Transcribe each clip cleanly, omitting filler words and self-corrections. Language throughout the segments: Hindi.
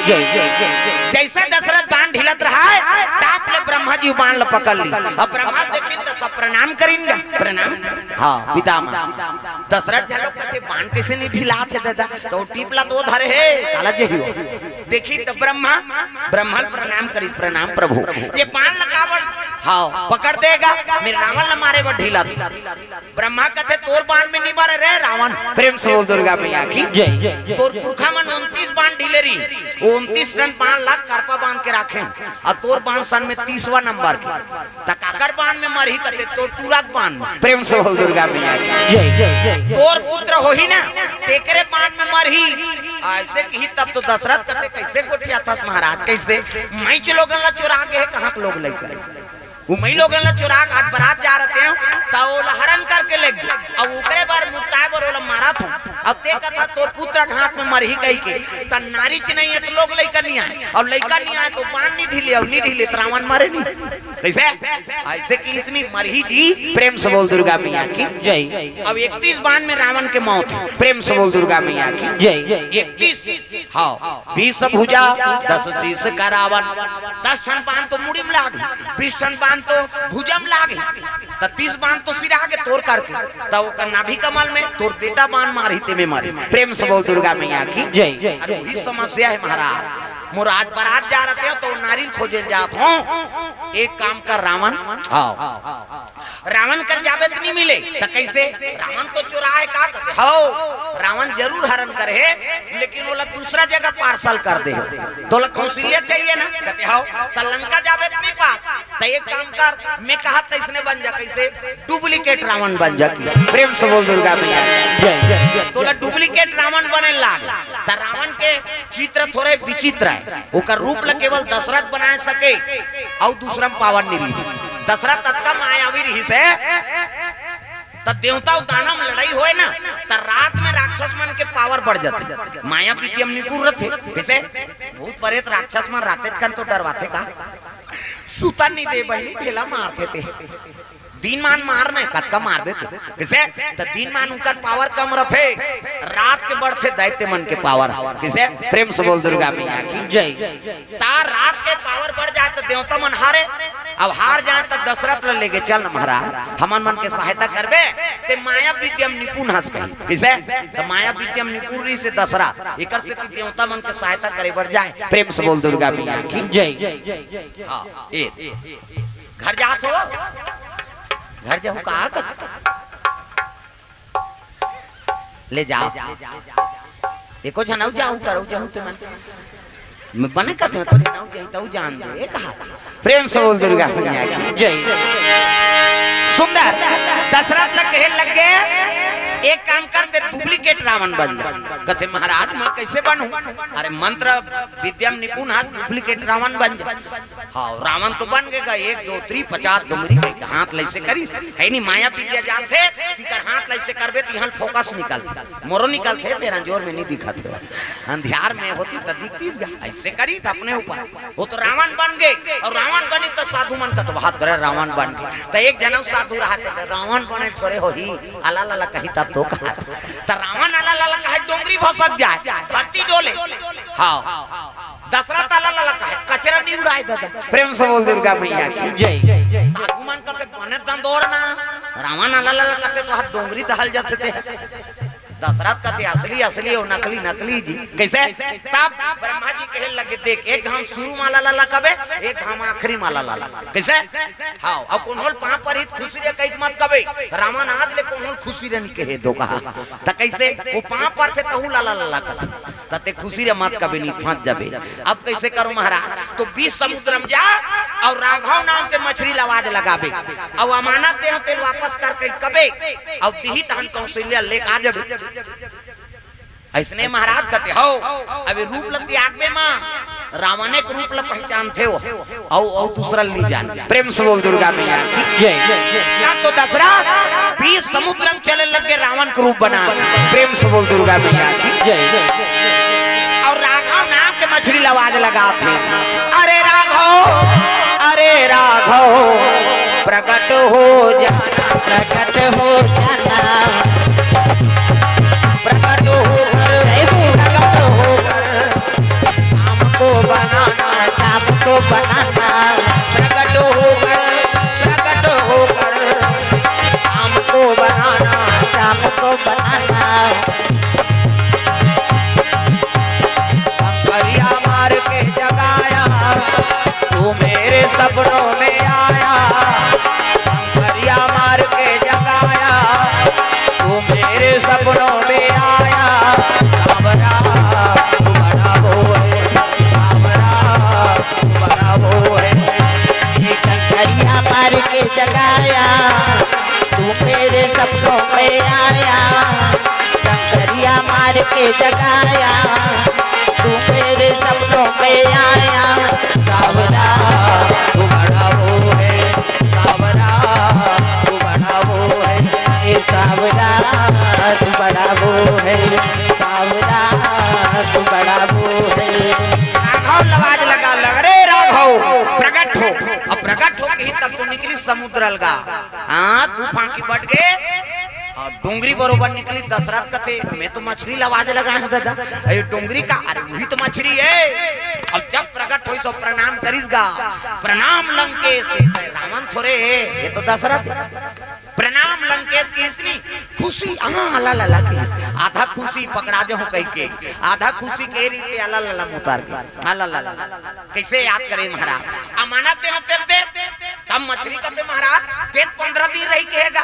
जैसे दशरथ बाण ढिलत रहा है टाप ले ब्रह्मा जी बाण ल पकड़ ली। अब ब्रह्मा देखिन तो सब प्रणाम करेंगे, प्रणाम हाँ पितामह। दशरथ झलो कहते बाण कैसे नहीं ढिला थे दादा, तो टीपला तो धरे है काला जही हो। देखी तो ब्रह्मा प्रणाम करी, प्रणाम प्रभु। ये बाण लगावड़ हाँ पकड़ देगा, मेरे रावण न मारे वो ढीला था। ब्रह्मा कहते तोर बाण में नहीं मारे रे रावण। प्रेम से बोल दुर्गा मैया की जय। तोर पुरखा मन 29 बाण ढीले रही, 29 रन बाण लाख करपा बांध के रखे, और तोर बाण सन में 30वां नंबर के तकाकर बाण में मरही कहते तोर टूलाक बाण में। प्रेम से बोल दुर्गा मैया की जय। तोर पुत्र हो ही ना तेकरे बाण में मरही ऐसे की, तब तो दशरथ कहते कैसे गोठिया था महाराज, कैसे मैं लोग चुरा गए कहाँ के लोग लेकर वो मई लोग चुरा आज बारात जा रहे हैं तो हरण करके ले गए। अब उकरे बार मुताय बर मारा था। अब ते कथा तोर पुत्र के हाथ में मरही कही के त नारी च नहीं है तो लोग लइका नहीं आए, और लइका नहीं आए तो बाण नहीं ढीले, और नहीं ढीले तो रावण मारे नहीं। कैसे ऐसे की इसने मरही जी। प्रेम से बोल दुर्गा मैया की जय। अब 31 बाण में रावण के मौत। प्रेम से बोल दुर्गा मैया की जय। 31 हाँ 20 भुजा 10 शीश का रावण, 10 क्षण बाण तो मुड़ी में लागे, 20 क्षण बाण तो भुजम लागे, 30 बाण तो सिरा के तोड़ करके तब तो नाभि कमल में तोर बेटा बाण मारी ते में मारे। प्रेम से बोल दुर्गा मैया की जय। अरे वही समस्या है महाराज, मुराद बारात जा रहे हो तो नारियल खोजे जात हो। एक काम कर रावण रावण कर जावे तो नहीं मिले तो कैसे, रावण तो चुरा है का कहते हो, रावण जरूर हरण करे लेकिन वो लोग दूसरा जगह पार्सल कर दे, तो लोग कौशल्या चाहिए ना कहते हो तो लंका जावे तो नहीं पा, तो एक काम कर मैं कहा तो इसने बन जा कैसे डुप्लीकेट रावण बन जा। प्रेम से बोल दुर्गा मैया तो डुप्लीकेट रावण बने लाग। तो रावण के चित्र थोड़े विचित्र है, ओकर रूप ल केवल दशरथ बना सके और दूसरा पावर नहीं रही। दशरथ तत्का मायावी रही से तो देवता और दानव लड़ाई होए ना तो रात में राक्षस मन के पावर बढ़ जाते, माया विद्यम निपुण थे। कैसे भूत प्रेत राक्षस मन राते कन तो डरवाते का सुता नहीं दे बहनी ढेला मारते थे, दिन मान मारने कतका मार देते किसे तो दिन मान उनका पावर कम रखे, रात के बढ़ते दैत्य मन के पावर किसे। प्रेम से बोल दुर्गा मैया की जय। तार रात के पावर बढ़ जाए तो देवता मन हारे, अब हार जाए तो दशरथ लेके चल महाराज हमन मन के सहायता करबे ते माया विद्यम निपुण हंस कही किसे तो माया विद्यम निपुण से दशरथ एकर से देवता मन के सहायता करे बढ़ जाए। प्रेम से बोल दुर्गा मैया की जय। हां घर जात हो घर जाऊं कहा ले जाओ एको जनाऊ जाऊं करो जाऊं तो मैं बने कहते को जनाऊ जाई तो जान दे कहा। प्रेम से बोल दुर्गा मैया की जय। सुंदर दशरथ लग कहे लग गए एक काम करते डुप्लीकेट रावण बन जा। कहते महाराज मैं कैसे बनूं, अरे मंत्र विद्यम निपुण हाथ डुप्लीकेट रावण बन जा। हाँ रावण तो बन गएगा 1 2 3 50 डुमरी हाथ लैसे करीस है नहीं माया विद्या जानते कि कर हाथ लैसे करबे तो यहाँ फोकस निकलते मोरो निकलते फिर अंजोर में नहीं दिखते, अंधियार में होती तो दिखती ऐसे करीस अपने ऊपर। वो तो रावण बन गए और रावण बनी तो साधु मन का तो हाथ रावण बन गए तो एक जनऊ साधु रहते रावण बने थोड़े हो ही अला लाला कही तब तो कहा तो रावण अला लाला कहे डोंगरी भसक जाए धरती डोले। हाँ दशरथ अला लाला कहे कचरा नहीं उड़ाए दादा। प्रेम से बोल दुर्गा मैया की जय। साधु मन कहते बने तंदोर ना, रावण अला लाला कहते तो हाथ डोंगरी दहल जाते थे, दशरथ कहते असली असली और नकली नकली जी। कैसे तब ब्रह्मा जी कहे लगे देख एक हम शुरू माला लाला कबे एक हम आखिरी माला लाला कैसे। हाँ और कोनहोल पांव पर ही खुशी रे कई मत कबे रावण आज ले कोनहोल खुशी रे नहीं कहे दो कहा त कैसे वो पांव पर से कहू लाला लाला कथे तते खुशी रे मत कबे नहीं फंस जाबे। अब कैसे करो महाराज तो 20 समुद्र में जा और राघव नाम के मछली लवाज लगाबे और अमानत दे तेल वापस करके कबे और दिही तहन कौशल्या लेके आ जाबे। ऐसने महाराज कहते हो अभी रूप लती आग में मां रावण के रूप ल पहचान थे वो और दूसरा ली जान। प्रेम से बोल दुर्गा मैया की जय। ना तो दशरथ 20 समुद्र में चले लग गए रावण का रूप बना। प्रेम से बोल दुर्गा मैया की जय। और राघव नाम के मछली आवाज लगा थे अरे राघव प्रकट हो जाना प्रकट हो जाना प्रकट हो हमको सपनों में आया, डंगरिया मार के जगाया, तू मेरे सपनों में आया। सावरा तू बड़ा वो है, सावरा तू बड़ा वो है, सावरा तू बड़ा वो है, सावरा तू बड़ा वो है। राघव लवाज लगा लग रे राघव प्रकट हो। अब प्रकट हो के तब तो निकली समुद्र अलगा। हाँ तूफान की बढ़ गए और डोंगरी बरोबर निकली। दशरथ कथे मैं तो मछली लवाज लगाया हूँ दादा, अरे डोंगरी का, अरे वही तो मछली है। अब जब प्रकट हुई सो प्रणाम करीसगा, प्रणाम लंकेश के। रावण थोड़े है, ये तो दशरथ। प्रणाम लंकेश की इसनी खुशी अला लला के आधा खुशी पकड़ा दे कह के, आधा खुशी के रीते अला लला मुतार के अला लला कैसे याद करे महाराज। अमानत दे तेल दे तब मछली करते महाराज पेट 15 दिन रही कहेगा।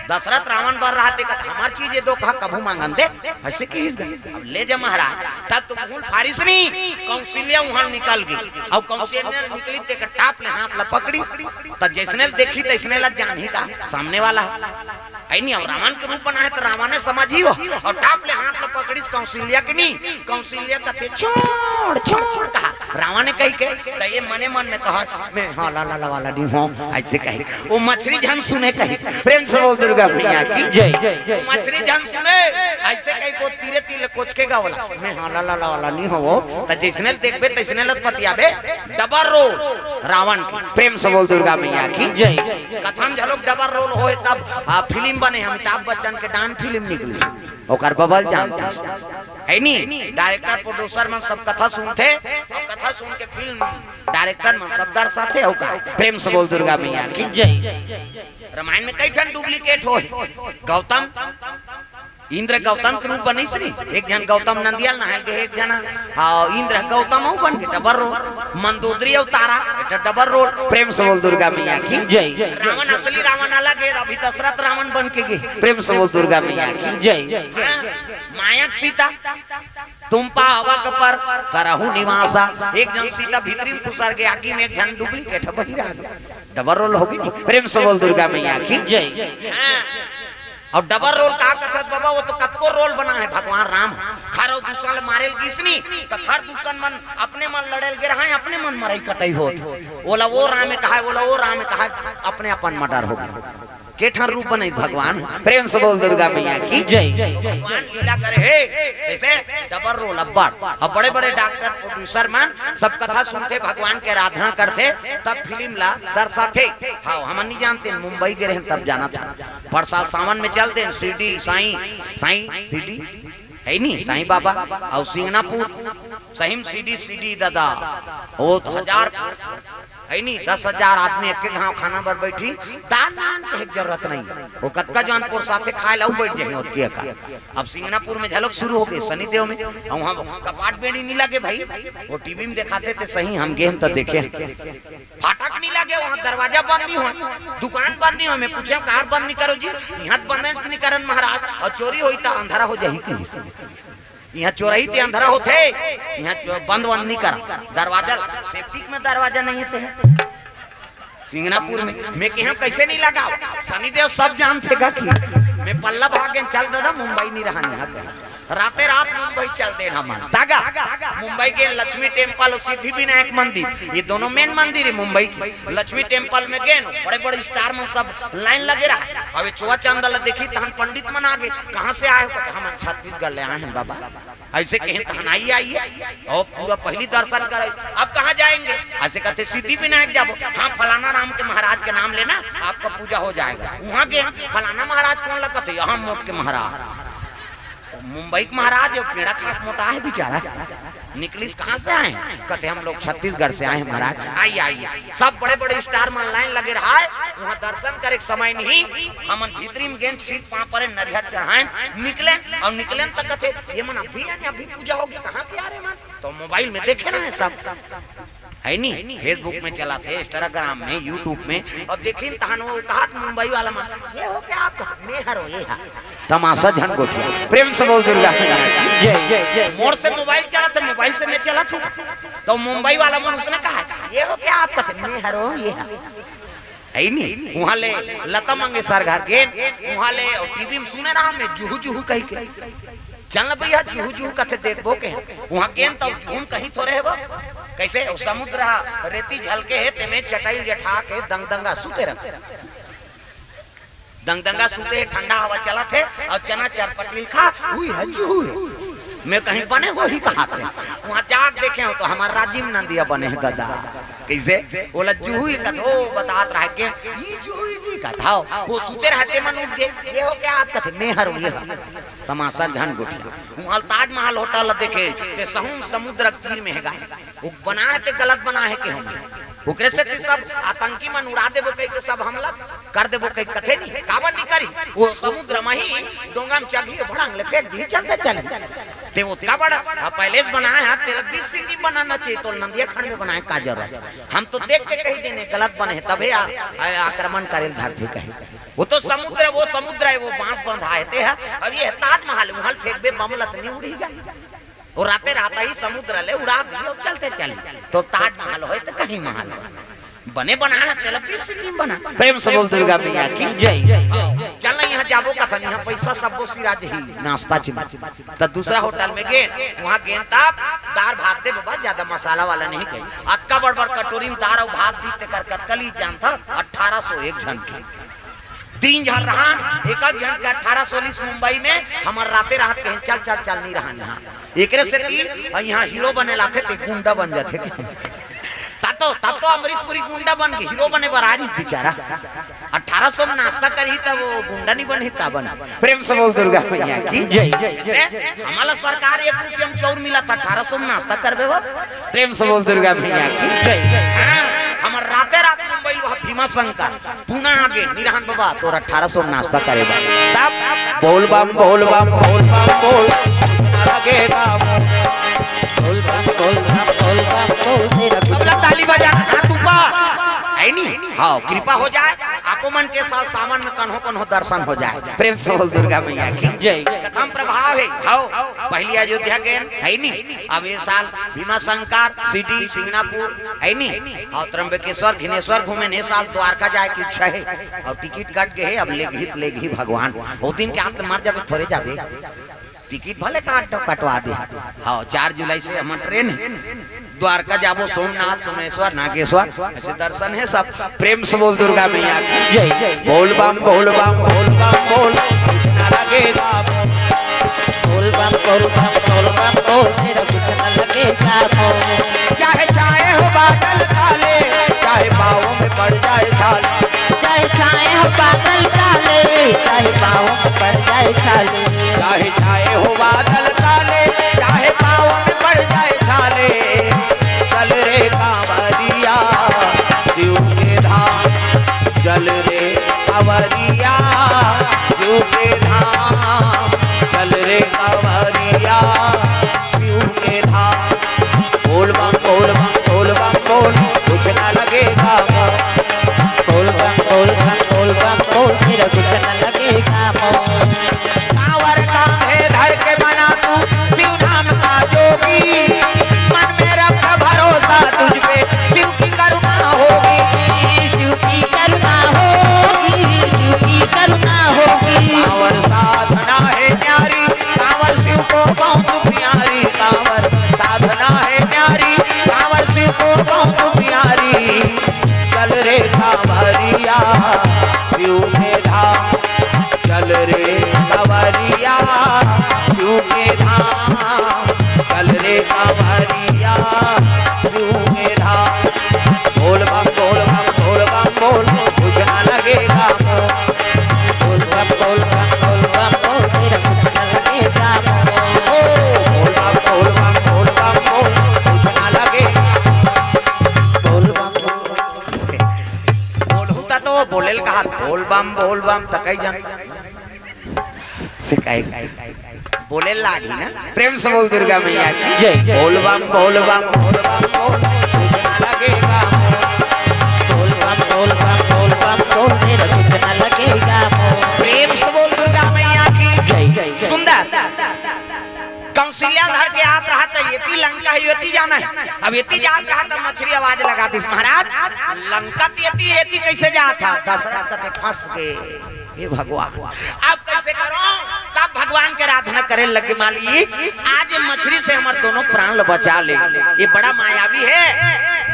दशरथ रावण बर रहा थे हमार चीज दो कहा कभू मांगन दे ऐसे कहिस गए। अब ले जा महाराज तब तो मूल फारिसनी कौशल्या वहां निकल गई और कौशल्या निकली ते टाप ले हाथ ला पकड़ी त जैसने देखी तैसने ला जान ही का सामने वाला है नहीं। अब रावण के रूप बना है तो रावण ने समझ ही हो और टाप ले हाथ ला पकड़ी कौशल्या के नहीं। कौशल्या कहते छोड़ छोड़ कहा रावण ने कही के तो ये मने मन में कहा मैं हाँ ला ला ला वाला नहीं हूँ ऐसे कही। वो मछली जन सुने कही प्रेम से बोल दुर्गा भैया की जय। मछली जन सुने ऐसे कही को तीरे तीरे कोच के गा वाला मैं हाँ ला ला ला वाला नहीं हूँ वो तो जैसने देखबे तैसने लत पतियाबे डबल रोल रावण की। प्रेम से बोल दुर्गा भैया की जय। कथम झलोक डबल रोल होए तब फिल्म बने अमिताभ बच्चन के डांस फिल्म निकली ओकर बबल जानता है नहीं। डायरेक्टर प्रोड्यूसर में सब कथा सुनते और कथा सुन के फिल्म डायरेक्टर में सब दर्शाते हो का। प्रेम से बोल दुर्गा मैया की जय। रामायण में कई ठन डुप्लीकेट हो गौतम इंद्र गौतम के रूप बनी श्री एक जन गौतम नंदियाल नहाल के एक जना इंद्र गौतम बन के डबल रोल। मंदोदरी अवतारा डबल रोल। प्रेम से बोल दुर्गा मैया की जय। रावण असली रावण अलग है अभी दशरथ रावण बन के गए। प्रेम से बोल दुर्गा मैया की जय। मायक सीता तुम पावा पर करहु निवासा एक जन सीता भीतरी में खुसर गया आगे में एक जन डुप्लीकेट बहिरा डबल रोल होगी। प्रेम से बोल दुर्गा मैया की जय। और डबल रोल का कथत बाबा वो तो कतको रोल बना है भगवान राम खारो दुश्मन मारेल किसनी तो हर दुश्मन मन अपने मन लड़ेल गे रहा है अपने मन मरई कटई होत ओला वो राम कहा है ओला वो राम कहा अपने अपन मर्डर हो गए केठन रूप बने भगवान। प्रेम से बोल दुर्गा मैया की जय। भगवान लीला करे है ऐसे डबल रोल अब बड़े बड़े डॉक्टर प्रोड्यूसर मन सब कथा सुनते भगवान के आराधना करते तब फिल्म ला दर्शाते। हाँ हम नहीं जानते मुंबई गए रहे तब जाना था पर साल सावन में चलते सीडी साई साई सीडी है नहीं साई बाबा और सिंगनापुर सहीम सीडी दादा वो 1000 है नहीं 10,000 आदमी एक गांव खाना पर बैठी दान नान के जरूरत नहीं वो कतका जौनपुर साथे खाए ला बैठ जाए ओतके का। अब सिंगनापुर में झलक शुरू हो गई सनी देव में वहां कपाट बेड़ी नहीं लगे भाई वो टीवी में दिखाते थे सही हम गेम तो देखे फाटक नहीं लगे वहां दरवाजा बंद नहीं हो दुकान बंद नहीं हो। मैं पूछे कार बंद नहीं करो जी यहाँ बंद नहीं करन महाराज और चोरी होई तो अंधारा हो जाही थी यहाँ चोरी ते अंधारा होते यहाँ बंद नहीं कर दरवाजा सेफ्टी में दरवाजा नहीं है सिंगनापुर में। मैं कहा कैसे नहीं लगा सनी देव सब जानते गा कि मैं पल्ला भागे चल दादा मुंबई नहीं रहा यहाँ गए राते रात मुंबई चलते हमारा तागा मुंबई के लक्ष्मी टेम्पल और सिद्धि विनायक मंदिर ये दोनों मेन मंदिर है मुंबई की। लक्ष्मी टेम्पल में गए बड़े बड़े स्टार में सब लाइन लगे रहा। अब चुआ चंदल देखी तहन पंडित मन आगे कहाँ से आए हम छत्तीसगढ़ ले आए हैं बाबा ऐसे कहें तहन आइए और पूरा पहली दर्शन करे। अब कहाँ जाएंगे ऐसे कहते सिद्धि विनायक जाओ हाँ फलाना राम के महाराज के नाम लेना आपका पूजा हो जाएगा। वहाँ गए फलाना महाराज कौन लगते यहाँ मोट के महाराज मुंबई के महाराज पेड़ा खाक मोटा है बेचारा निकलिस कहाँ से आए कहते हम लोग छत्तीसगढ़ से आए महाराज आइए आइए। सब बड़े बड़े स्टार में लाइन लगे रहा है वहाँ दर्शन करे समय नहीं हम भीतरी में गेंद सीट पा पर नरिहर चढ़ाए निकले और निकले तक कहते ये मन अभी पूजा होगी कहाँ पे आ रहे मन तो मोबाइल में देखे ना है सब है नहीं फेसबुक में चला थे इंस्टाग्राम में यूट्यूब में और देखिन तहन वो कहा मुंबई वाला मन ये हो क्या आप मैं हरो ये तमाशा झन गोठिया। प्रेम से बोल दुर्गा जय। मोर से मोबाइल चला था मोबाइल से मैं चला था तो मुंबई वाला मन उसने कहा ये हो क्या आप कहते मैं हरो ये है नहीं वहां ले लता मंगेशकर घर के वहां ले टीवी में सुने रहा मैं जुहू जुहू कह के चल भैया जुहू जुहू कथे देखबो के वहां गेन तो झूम कहीं थोड़े है वो कैसे वो समुद्र रेती झलके है ते में चटाई जठा के दंगदंगा सूते रहते दंगदंगा सूते ठंडा हवा चला थे और चना चरपटी खा हुई है जुहू मैं कहीं बने हो ही कहा थे वहां जाग देखे हो तो हमारा राजीव नंदिया बने हैं दादा कैसे बोला जूही कथो बतात रह के ये जूही जी कथा वो सूते रहते मन उठ गए ये हो क्या आप कथे मैं हर ये तमाशा घन गुठिया वहां ताजमहल होटल देखे ते सहूम समुद्र तीर में हैगा वो बना है ते गलत बना है कि हम ओकरे से सब आतंकी मन उड़ा देबो कई के सब हमला कर देबो कई कथे नहीं कावन नहीं करी वो समुद्र में ही डोंगा में चढ़ी भड़ंग ले फेंक दी चलते चले ते उतना बड़ा पहले से बनाया है तेरा 20 सिटी बनाना चाहिए तो नंदिया खंड में बनाए का जरूरत हम तो देख के कही देने गलत बने हैं तभी आक्रमण करे धरती कहे वो तो समुद्र है वो बांस बंधाए थे और ये ताजमहल महल फेंक दे बमलत नहीं उड़ेगा और राते राता ही समुद्र ले उड़ा दियो चलते चले तो ताजमहल हो तो कहीं महल बने बनाना तेरा 20 सिटी बना प्रेम से बोल दुर्गा मैया की जय चल यहाँ जाबो का था यहाँ पैसा सबको सिराज ही नाश्ता चिमा तो दूसरा होटल में गए वहाँ गेन ताप दार भात दे बाबा ज्यादा मसाला वाला नहीं गए अक्का बड़ बड़ कटोरी में दार और भात दीते कर कतकली जान था 1801 जन के 3 जन रहा एक जन का 1840 मुंबई में हमारे राते रात कहीं चल नहीं रहा यहाँ एक यहाँ हीरो बने लाते थे गुंडा बन जाते तब तो अमरीशपुरी गुंडा बन के हीरो बने बरारी बेचारा 1800 में नाश्ता करी तो वो गुंडा नहीं बने का बना प्रेम से बोल दुर्गा मैया की जय हमारा सरकार 1 रुपया में चौर मिला था 1800 में नाश्ता करबे वो प्रेम से बोल दुर्गा मैया की जय हमार राते रात मुंबई वह भीमा शंकर पुणे आगे निरहन बाबा तो 1800 में नाश्ता करे तब बोल बम बोल बम बोल बम बोल लगेगा बोल बम बोल बम बोल बम बोल तेरा ताली बजा हाथ ऊपर है नहीं हाँ कृपा हो जाए आपो मन के साथ सामान में कन्हो दर्शन हो जाए प्रेम से बोल दुर्गा मैया की जय कथम प्रभाव है हाओ पहली अयोध्या के है नहीं अब ये साल भीमा शंकर सिटी सिंगापुर है नहीं और त्र्यंबकेश्वर घिनेश्वर घूमे ने साल द्वारका जाए की इच्छा है और टिकट कट गए अब लेगी भगवान वो दिन के हाथ मर जावे थोड़े जावे टिकट भले कटवा दे हाँ 4 जुलाई से हम ट्रेन द्वारका जाबो सोमनाथ सोमेश्वर नागेश्वर ऐसे दर्शन है सब प्रेम से बोल दुर्गा मैया की जय बोल बम बोल बम बोल बम बोल कृष्णा लगेगा बोल बम बोल बम बोल बम बोल तेरा कृष्णा लगेगा चाहे हो बादल काले चाहे पाँव में पड़ जाए छाल चाहे हो बादल काले चाहे पाँव में पड़ जाए छाले चाहे हो बादल काले चाहे पाँव में पड़ जाए छाले चल रे कांवरिया शिव के धाम चल रे कांवरिया शिव के धाम चल रे कांवरिया शिव के धाम बोल बम बोल बम बोल बम बोल कुछ ना लगेगा बोल बम बोल बम बोल बम बोल तेरा कुछ ना लगेगा कांवर कांधे धर के बना तू शिव नाम का जोगी मन में रख भरोसा तुझ पे शिव की करुणा होगी शिव की करुणा होगी शिव की करुणा होगी कांवर साधना है प्यारी कांवर शिव को बहुत प्यारी कांवर साधना है प्यारी कांवर शिव को बहुत प्यारी चल रे कांवरिया शिव के धाम चल रे कांवरिया शिव के धाम चल रे कांवरिया शिव के धाम बोल बम बोल बम बोल बम बोल कुछ ना लगेगा बोल बम बोल बम बोल बम बोल तेरा कुछ ना लगेगा बोल बम बोल बम बोल बम बोल कुछ ना लगेगा बोल बम बोल होता तो बोलेल कहा बोल बम तकई जन से कहे बोले लागी ना प्रेम से बोल दुर्गा मैया की जय बोल बम बोल बम बोल बम बोल कुछ ना लगेगा बोल बम बोल बम बोल बम बोल तेरा कुछ ना लगेगा प्रेम से बोल दुर्गा मैया की जय सुंदर कंस कौशल्या धर के आत रहा था येती लंका है येती जाना है। अब येती जात रहा था मछली आवाज लगा दी महाराज लंका येती येती कैसे जात था दशरथ कहते फंस गए हे भगवान अब कैसे करो तब भगवान के आराधना करे लगे मालिक आज मछली से हमारे दोनों प्राण बचा ले ये बड़ा मायावी है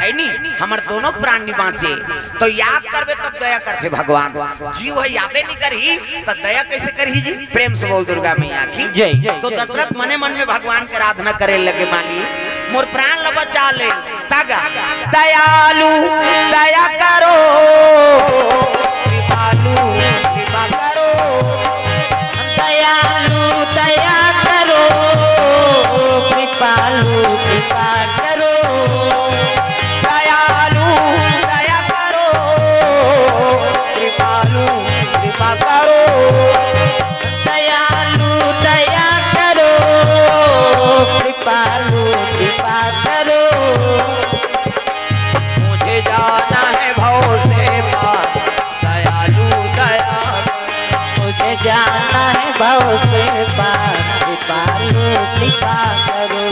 नहीं हमारे दोनों प्राण नहीं बांचे तो याद करबे तब दया करते भगवान जीव है यादे नहीं करही तो दया कैसे करही जी प्रेम से बोल दुर्गा मैया की जय। तो दशरथ मने मन में भगवान के आराधना करे लगे मालिक मोर प्राण ल बचा ले तागा दयालु दया करो कृपालु कृपा करो दयालु दया करो कृपालु कृपा करो दयालु दया करो कृपालु कृपा करो दयालु दया करो कृपालु कृपा करो मुझे जाना है भव से पार दयालु दया मुझे जाना है भव से पार कृपालु कृपा करो।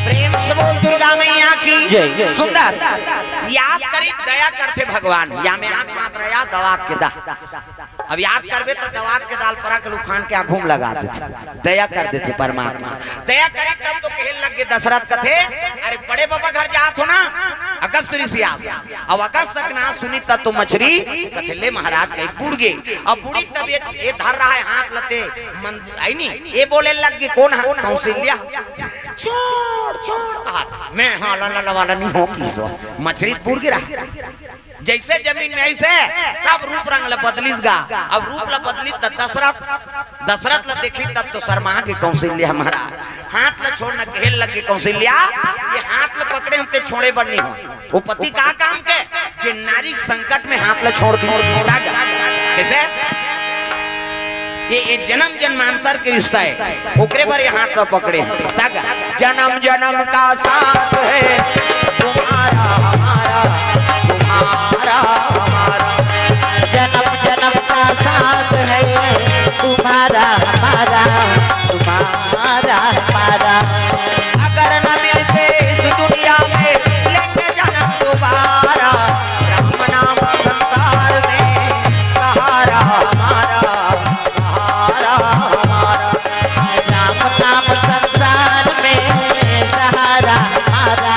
प्रेम से बोल दुर्गा मैया की जय। सुंदर याद करी दया करते भगवान या में आंख मात्र या दवात के दा अब याद करबे तो दवात के दाल पर के खान के घूम लगा देते दया कर देते परमात्मा दया करे तब तो कहने लगे दशरथ कथे अरे बड़े बाबा घर जात हो ना अगस्त ऋषि अब अगस्त तक नाम सुनी तब तो मछली कथे ले महाराज कहीं बुड़ गई अब बुड़ी तब ये धर रहा है हाथ लते आई नहीं ये बोले लग गई कौन है कौशल्या छोड़ छोड़ कहा मैं हाँ ला वाला नहीं हो किसो मछली बुड़ गिरा जैसे जमीन में ऐसे तब रूप रंग ला बदलिस गा अब रूप ला बदली तब दशरथ ला देखी तब तो शर्मा के कौशल्या हमारा हाथ ला छोड़ना कहल लगे कौशल्या ये हाथ ला पकड़े हमते छोड़े बननी हो वो पति का काम के जे नारी संकट में हाथ ला छोड़ दी कैसे ये जन्म जन्मांतर के रिश्ता है ओकरे पर ये हाथ ला पकड़े तागा जन्म जन्म का साथ है तुम्हारा हमारा तुम्हारा हमारा जन्म जन्म का साथ है तुम्हारा हमारा तुम्हारा हमारा अगर न मिलते इस दुनिया में लेंगे जन्म दोबारा राम नाम संसार में सहारा हमारा सहारा हमारा राम नाम संसार में सहारा हमारा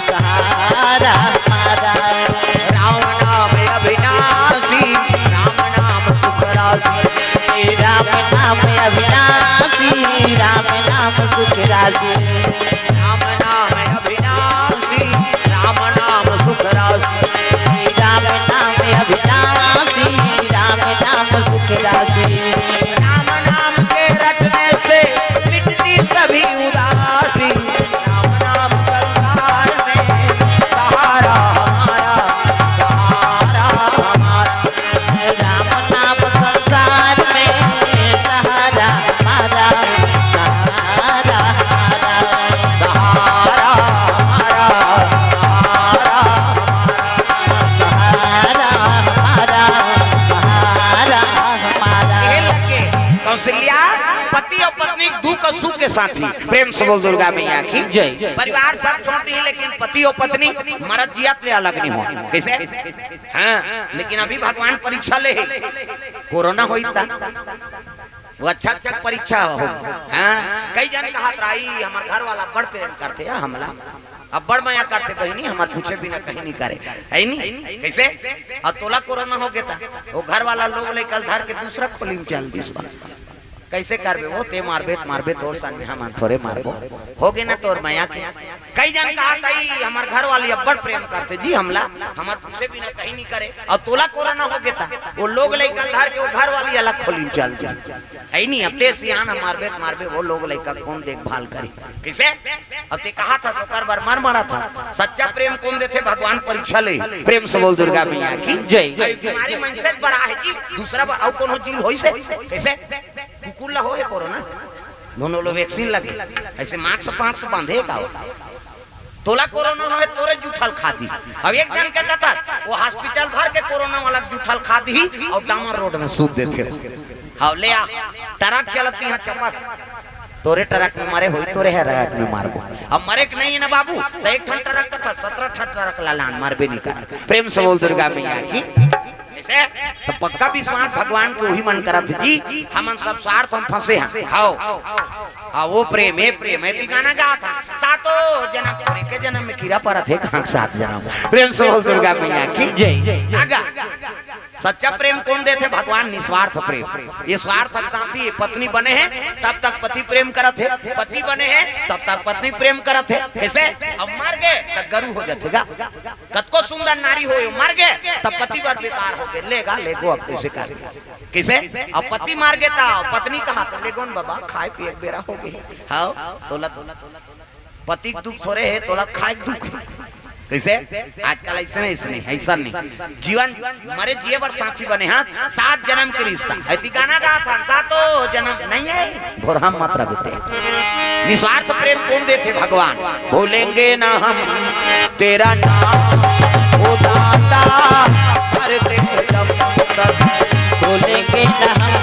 सहारा हमारा राम नाम अविनाशी राम नाम सुख राशि राम नाम अविनाशी राम नाम सुख राशि राम नाम अविनाशी राम नाम सुख राशि राम नाम अविनाशी राम नाम सुख राशि राम नाम के रटने से मिटती सभी उदासी राम नाम संसार में सहारा हमारा सहारा हमारा राम नाम संसार में सहारा हमारा सहारा हमारा सहारा हमारा सहारा हमारा सहारा हमारा कौशल्या पति और पत्नी दुख और सुख के साथी प्रेम से बोल दुर्गा मैया की जय। परिवार सब छोड़ती है लेकिन पति और पत्नी मरद जियत में अलग नहीं हो कैसे हाँ लेकिन अभी भगवान परीक्षा ले कोरोना हो वो अच्छा परीक्षा हो हाँ कई जन कहा राई हमारे घर वाला बड़ प्रेम करते हैं हमला अब बड़ माया करते बहनी हमारे पूछे बिना कहीं नहीं करे है नहीं कैसे अब तोला कोरोना हो गया था वो घर वाला लोग लेकर धर के दूसरा खोली में चल दी कैसे करबे वो ते मारबे तोर सामने हम थोड़े मारबो हो गए ना तोर माया के कई जन कहा ताई हमार घर वाली अब बड़ प्रेम करते जी हमला हमार पूछे बिना कहीं नहीं करे और तोला कोरोना हो गया था वो लोग लेकर धर के वो घर वाली अलग खोली में चल गया है नहीं अब ते सियान मारबे वो लोग लेकर कौन देखभाल करे कैसे अब ते कहा था सोकर बार मारा था सच्चा प्रेम कौन देते भगवान परीक्षा ले प्रेम से बोल दुर्गा मैया की जय। तुम्हारी मनसे बड़ा है जी दूसरा और कौन हो जील होई से कैसे कुकुल हो है कोरोना दोनों लोग वैक्सीन लगे ऐसे मास्क बांधे का तोला कोरोना हो तोरे जूठल खा दी। अब एक जन के कथा वो हॉस्पिटल भर के कोरोना वाला जूठल खा दी और डामर रोड में सूत देते। हाँ ले आ ट्रक चलती है चपक तोरे ट्रक में मारे हुई तोरे है ट्रक में मारबो। अब मरे के नहीं है ना बाबू तो एक ठन ट्रक का था 17 ठन ट्रक लालान मारबे नहीं कर। प्रेम से बोल दुर्गा मैया की ऐसे तो पक्का विश्वास भगवान को वही मन करा थे जी हम सब स्वार्थ हम फंसे हैं। हाओ हाँ वो प्रेम है गाना गा था सातो जन्म तोरे के जन्म में कीड़ा पड़ा थे कहाँ 7 जन्म। प्रेम से बोल दुर्गा मैया की जय। आगा सच्चा प्रेम कौन देते भगवान निस्वार्थ प्रेम। ये स्वार्थक साथी पत्नी बने हैं तब तक पति प्रेम करत है पति बने हैं तब तक पत्नी प्रेम करत है। कैसे अब मर गए तब गरु हो जातेगा कतको सुंदर नारी हो मर गए तब पति पर बेकार हो गए लेगा लेगो। अब कैसे कर कैसे अब पति मार गए था पत्नी कहा तो लेगो बाबा खाए पिए बेरा हो गए। हाँ तोला पति दुख थोड़े है तोला खाए दुख कैसे आजकल ऐसा नहीं जीवन मरे जिए बर साथी बने। हाँ 7 जन्म के रिश्ता है गाना गा था 7 जन्म नहीं है भोरहम मात्रा बेते। निस्वार्थ प्रेम कौन देते भगवान भूलेंगे ना हम तेरा नाम ओ दाता हर भूलेंगे ना हम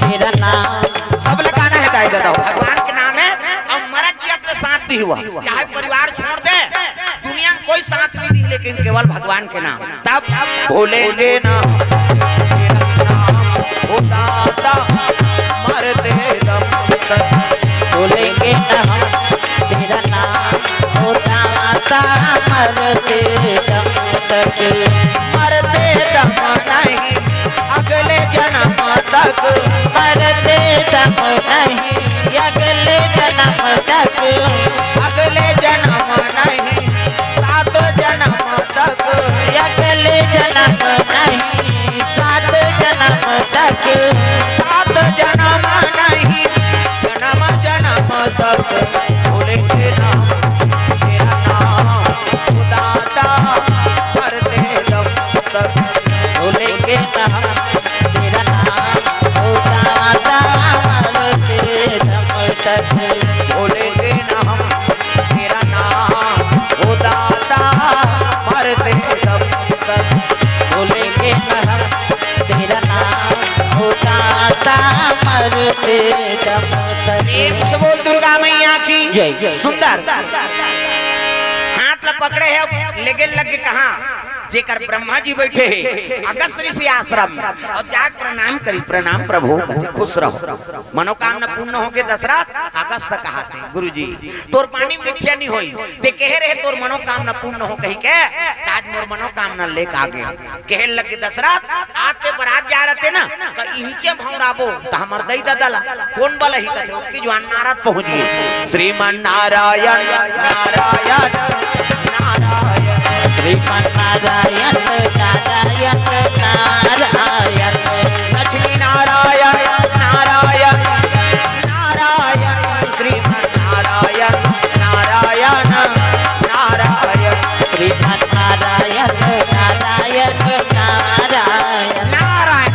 तेरा नाम। सब लगाना है गाय दादा भगवान के नाम है अब मरा जिया तो साथ दी हुआ चाहे परिवार छोड़ दे दुनिया में कोई साथ नहीं दी लेकिन केवल भगवान के नाम तब भूलेंगे ना ओ दाता मरते दम तक भूलेंगे ना तेरा नाम ओ दाता मरते दम तक मरते दम नहीं अगले जन्म तक मरते दम नहीं अगले जन्म तक अगले जन्म नहीं 7 जन्म तक अगले जन्म नहीं 7 जन्म तक 7 जन्म नहीं जन्म जन्म तक भूलेंगे ना तेरा नाम दाता मरते दम तक भूलेंगे ना तेरा नाम दाता मरते दम तक भूलेंगे ना तेरा नाम ओ दाता मरते दम तक भूलेंगे ना तेरा नाम ओ दाता मरते दम तक। एक से बोल दुर्गा मैया की जय। सुंदर हाथ ल पकड़े है लेके लगे कहाँ जेकर ब्रह्मा जी बैठे हैं अगस्त ऋषि आश्रम में और जाग प्रणाम करी प्रणाम प्रभु कहते खुश रहो मनोकामना पूर्ण हो के दशरथ अगस्त कहाते गुरुजी तोर पानी मिथ्या नहीं होई ते कह रहे तोर मनोकामना पूर्ण हो कही के आज मोर मनोकामना लेके आ गया कहे लगे दशरथ आते बरात जा रहे थे ना तो इनचे भौराबो तो हमर दई दादा कौन वाला ही कहते उसकी जवान नारद पहुंच गए श्रीमान नारायण नारायण नारायण श्रीमान नारायण नारायण नारायण लक्ष्मी नारायण नारायण नारायण श्रीमान नारायण नारायण नारायण श्रीमान नारायण नारायण नारायण नारायण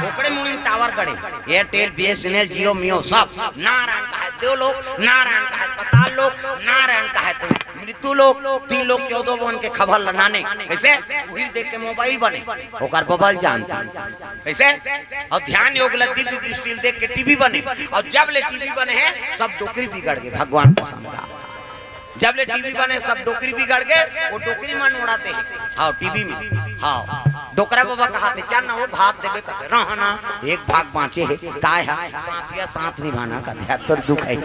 ओकड़े मुनि टावर कड़े एयरटेल बीएसएनएल जियो मियो सब नारायण का है दो लोग नारायण का है पताल लोग नारायण का है मृत्यु लोग 3 लोग 14 बन के खबर लगाने कैसे वही देख के मोबाइल बने ओकर बबल जानता कैसे और ध्यान योग लद्दी दृष्टि देख के टीवी बने और जब ले टीवी बने हैं सब डोकरी बिगड़ गए भगवान को समझा जब ले टीवी बने सब डोकरी बिगड़ गए वो डोकरी मन उड़ाते हैं हाँ टीवी में हाँ डोकरा बाबा कहाते चल ना वो भाग देवे कहते रहना एक भाग बाँचे है काय है साथिया साथ निभाना कहते तोर दुख है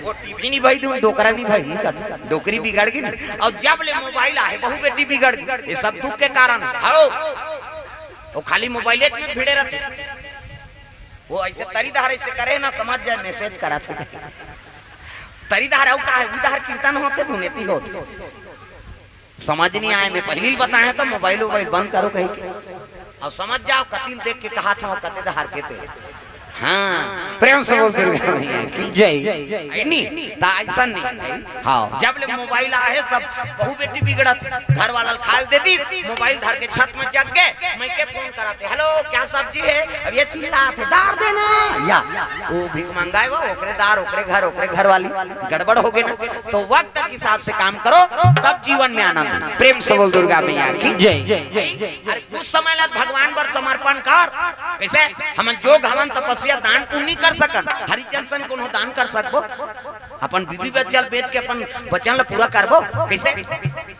वो टीवी नहीं भाई तुम डोकरा नहीं भाई कहते डोकरी बिगड़ गई और जब ले मोबाइल आए बहु बेटी बिगड़ गई ये सब दुख के कारण हो वो खाली मोबाइल में भिड़े रहते वो ऐसे तरीदार ऐसे करे ना समझ जाए मैसेज करा थे तरीदार का है उधार कीर्तन होते धुनेती होते समझ नहीं आए मैं पहले ही बताया तो मोबाइल वोबाइल बंद करो कहीं के और समझ जाओ कतिल देख के कहा था कते धार के ते हाँ प्रेम से बोल दुर्गा मैया की जय। नहीं ता ऐसा नहीं। हाँ जब ले मोबाइल आए सब बहू बेटी बिगड़त, घर वाला खाल दे दी, मोबाइल धर के छत में जग गए, मैं के फोन कराते, हेलो क्या सब्जी है, अब ये चिल्ला थे दार देना, या वो भीख मंगाए वो ओकरे दार ओकरे घर वाली गड़बड़ हो गई ना। तो वक्त के हिसाब से काम करो तब जीवन में आनंद। प्रेम से बोल दुर्गा मैया की जय। अरे कुछ समय लग भगवान पर समर्पण कर, कैसे हम जोग हवन तपस्या दान पुण्य कर सकन, हरिचंद सन कोनो दान कर सकबो, अपन बीबी बच्चा बेच के अपन बच्चा ला पूरा करबो कैसे।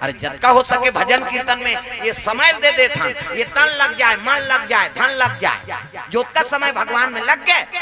अरे जतका हो सके भजन कीर्तन में ये समय दे देता, ये तन लग जाए, मन लग जाए, धन लग जाए, जोत का समय भगवान में लग गए